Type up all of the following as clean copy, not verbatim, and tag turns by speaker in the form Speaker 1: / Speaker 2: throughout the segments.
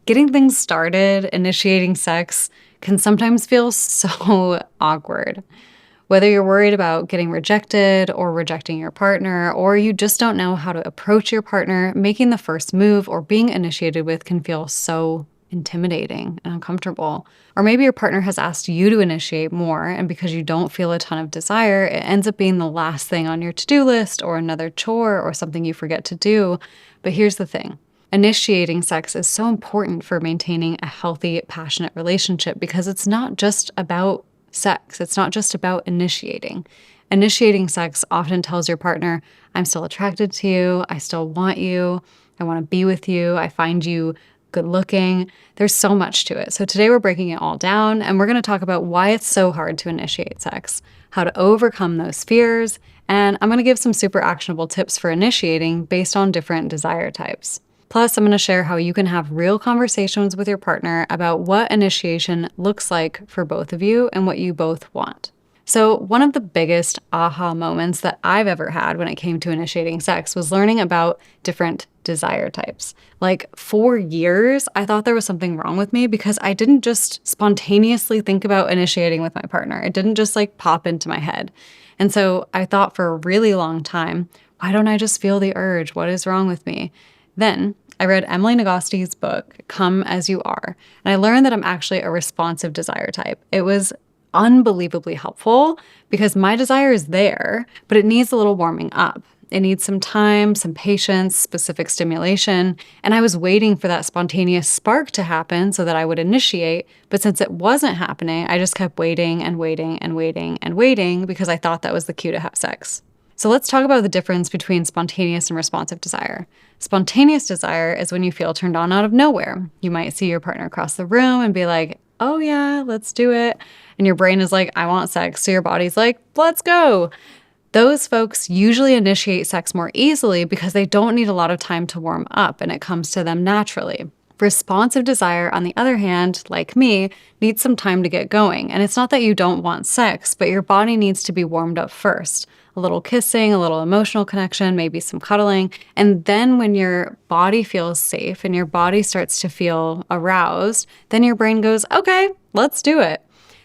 Speaker 1: Getting things started, initiating sex, can sometimes feel so awkward. Whether you're worried about getting rejected or rejecting your partner, or you just don't know how to approach your partner, making the first move or being initiated with can feel so intimidating and uncomfortable. Or maybe your partner has asked you to initiate more, and because you don't feel a ton of desire, it ends up being the last thing on your to-do list or another chore or something you forget to do. But here's the thing. Initiating sex is so important for maintaining a healthy, passionate relationship because it's not just about sex. It's not just about initiating. Initiating sex often tells your partner, I'm still attracted to you. I still want you. I want to be with you. I find you good looking. There's so much to it. So today we're breaking it all down and we're going to talk about why it's so hard to initiate sex, how to overcome those fears, and I'm going to give some super actionable tips for initiating based on different desire types. Plus, I'm going to share how you can have real conversations with your partner about what initiation looks like for both of you and what you both want. So one of the biggest aha moments that I've ever had when it came to initiating sex was learning about different desire types. Like for years, I thought there was something wrong with me because I didn't just spontaneously think about initiating with my partner. It didn't just like pop into my head. And so I thought for a really long time, why don't I just feel the urge? What is wrong with me? Then I read Emily Nagoski's book, Come As You Are, and I learned that I'm actually a responsive desire type. It was unbelievably helpful because my desire is there, but it needs a little warming up. It needs some time, some patience, specific stimulation, and I was waiting for that spontaneous spark to happen so that I would initiate, but since it wasn't happening, I just kept waiting and waiting and waiting and waiting because I thought that was the cue to have sex. So let's talk about the difference between spontaneous and responsive desire. Spontaneous desire is when you feel turned on out of nowhere. You might see your partner across the room and be like, oh yeah, let's do it. And your brain is like, I want sex. So your body's like, let's go. Those folks usually initiate sex more easily because they don't need a lot of time to warm up and it comes to them naturally. Responsive desire, on the other hand, like me, needs some time to get going. And it's not that you don't want sex, but your body needs to be warmed up first. A little kissing, a little emotional connection, maybe some cuddling. And then when your body feels safe and your body starts to feel aroused, then your brain goes, okay, let's do it.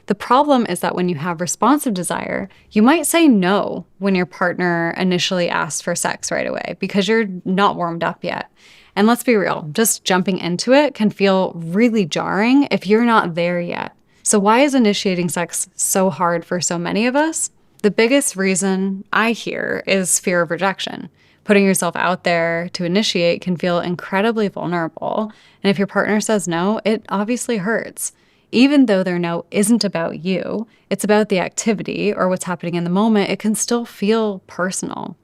Speaker 1: The problem is that when you have responsive desire, you might say no when your partner initially asks for sex right away because you're not warmed up yet. And let's be real, just jumping into it can feel really jarring if you're not there yet. So why is initiating sex so hard for so many of us? The biggest reason I hear is fear of rejection. Putting yourself out there to initiate can feel incredibly vulnerable. And if your partner says no, it obviously hurts. Even though their no isn't about you, it's about the activity or what's happening in the moment, it can still feel personal.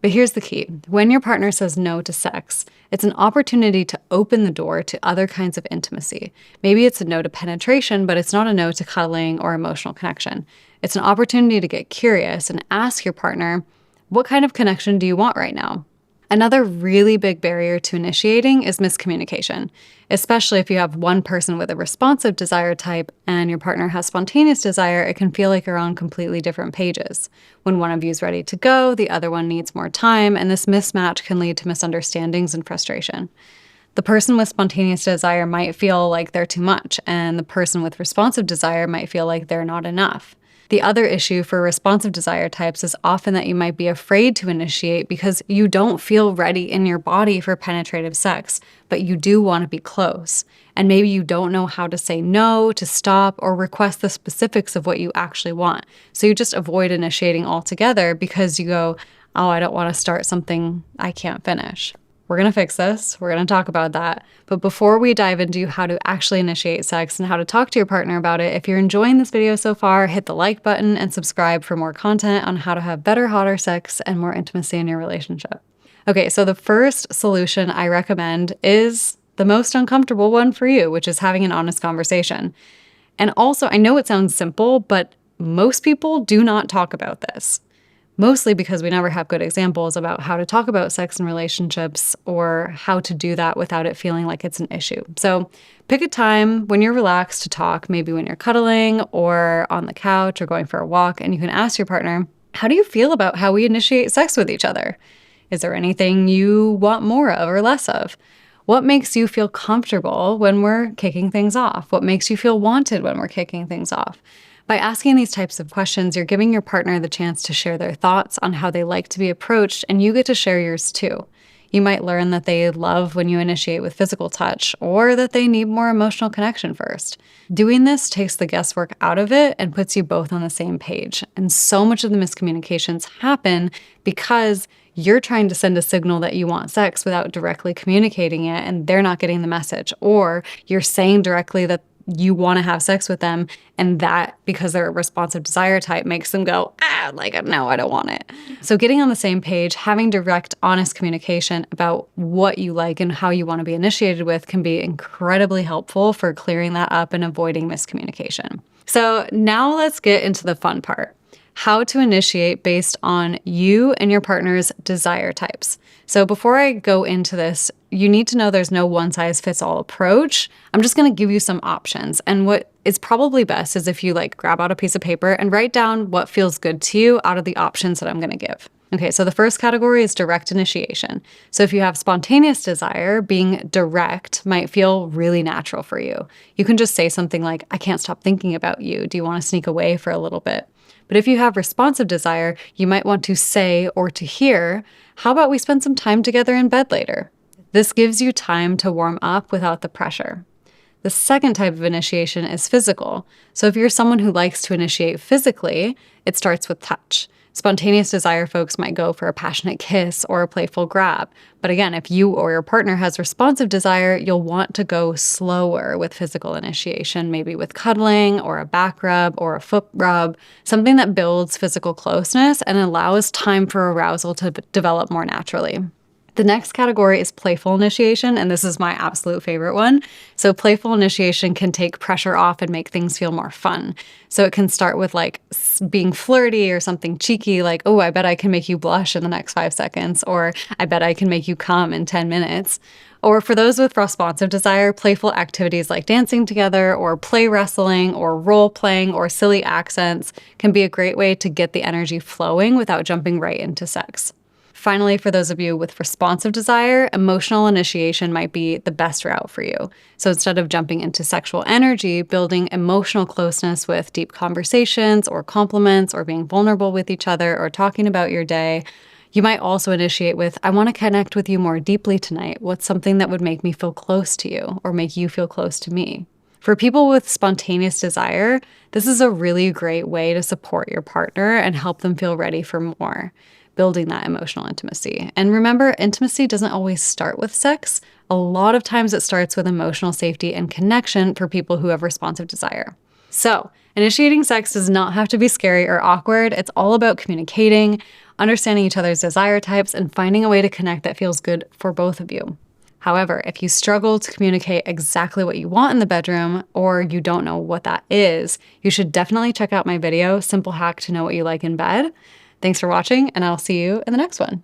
Speaker 1: But here's the key. When your partner says no to sex, it's an opportunity to open the door to other kinds of intimacy. Maybe it's a no to penetration, but it's not a no to cuddling or emotional connection. It's an opportunity to get curious and ask your partner, what kind of connection do you want right now? Another really big barrier to initiating is miscommunication, especially if you have one person with a responsive desire type and your partner has spontaneous desire, it can feel like you're on completely different pages. When one of you is ready to go, the other one needs more time, and this mismatch can lead to misunderstandings and frustration. The person with spontaneous desire might feel like they're too much, and the person with responsive desire might feel like they're not enough. The other issue for responsive desire types is often that you might be afraid to initiate because you don't feel ready in your body for penetrative sex, but you do want to be close. And maybe you don't know how to say no, to stop, or request the specifics of what you actually want. So you just avoid initiating altogether because you go, oh, I don't want to start something I can't finish. We're going to fix this. We're going to talk about that. But before we dive into how to actually initiate sex and how to talk to your partner about it, if you're enjoying this video so far, hit the like button and subscribe for more content on how to have better, hotter sex and more intimacy in your relationship. Okay, so the first solution I recommend is the most uncomfortable one for you, which is having an honest conversation. And also, I know it sounds simple, but most people do not talk about this. Mostly because we never have good examples about how to talk about sex and relationships or how to do that without it feeling like it's an issue. So pick a time when you're relaxed to talk, maybe when you're cuddling or on the couch or going for a walk, and you can ask your partner, how do you feel about how we initiate sex with each other? Is there anything you want more of or less of? What makes you feel comfortable when we're kicking things off? What makes you feel wanted when we're kicking things off? By asking these types of questions, you're giving your partner the chance to share their thoughts on how they like to be approached, and you get to share yours too. You might learn that they love when you initiate with physical touch, or that they need more emotional connection first. Doing this takes the guesswork out of it and puts you both on the same page. And so much of the miscommunications happen because you're trying to send a signal that you want sex without directly communicating it, and they're not getting the message. Or you're saying directly that you want to have sex with them, and that, because they're a responsive desire type, makes them go, no, I don't want it. So getting on the same page, having direct, honest communication about what you like and how you want to be initiated with can be incredibly helpful for clearing that up and avoiding miscommunication. So now let's get into the fun part. How to initiate based on you and your partner's desire types. So before I go into this, you need to know there's no one-size-fits-all approach. I'm just going to give you some options. And what is probably best is if you grab out a piece of paper and write down what feels good to you out of the options that I'm going to give. Okay, so the first category is direct initiation. So if you have spontaneous desire, being direct might feel really natural for you. You can just say something like, I can't stop thinking about you. Do you want to sneak away for a little bit? But if you have responsive desire, you might want to say or to hear, how about we spend some time together in bed later? This gives you time to warm up without the pressure. The second type of initiation is physical. So if you're someone who likes to initiate physically, it starts with touch. Spontaneous desire folks might go for a passionate kiss or a playful grab. But again, if you or your partner has responsive desire, you'll want to go slower with physical initiation, maybe with cuddling or a back rub or a foot rub, something that builds physical closeness and allows time for arousal to develop more naturally. The next category is playful initiation, and this is my absolute favorite one. So playful initiation can take pressure off and make things feel more fun. So it can start with being flirty or something cheeky, like, oh, I bet I can make you blush in the next 5 seconds, or I bet I can make you come in 10 minutes. Or for those with responsive desire, playful activities like dancing together or play wrestling or role playing or silly accents can be a great way to get the energy flowing without jumping right into sex. Finally, for those of you with responsive desire, emotional initiation might be the best route for you. So instead of jumping into sexual energy, building emotional closeness with deep conversations or compliments or being vulnerable with each other or talking about your day, you might also initiate with, I want to connect with you more deeply tonight. What's something that would make me feel close to you or make you feel close to me? For people with spontaneous desire, this is a really great way to support your partner and help them feel ready for more, building that emotional intimacy. And remember, intimacy doesn't always start with sex. A lot of times it starts with emotional safety and connection for people who have responsive desire. So, initiating sex does not have to be scary or awkward. It's all about communicating, understanding each other's desire types, and finding a way to connect that feels good for both of you. However, if you struggle to communicate exactly what you want in the bedroom, or you don't know what that is, you should definitely check out my video, Simple Hack to Know What You Like in Bed. Thanks for watching, and I'll see you in the next one.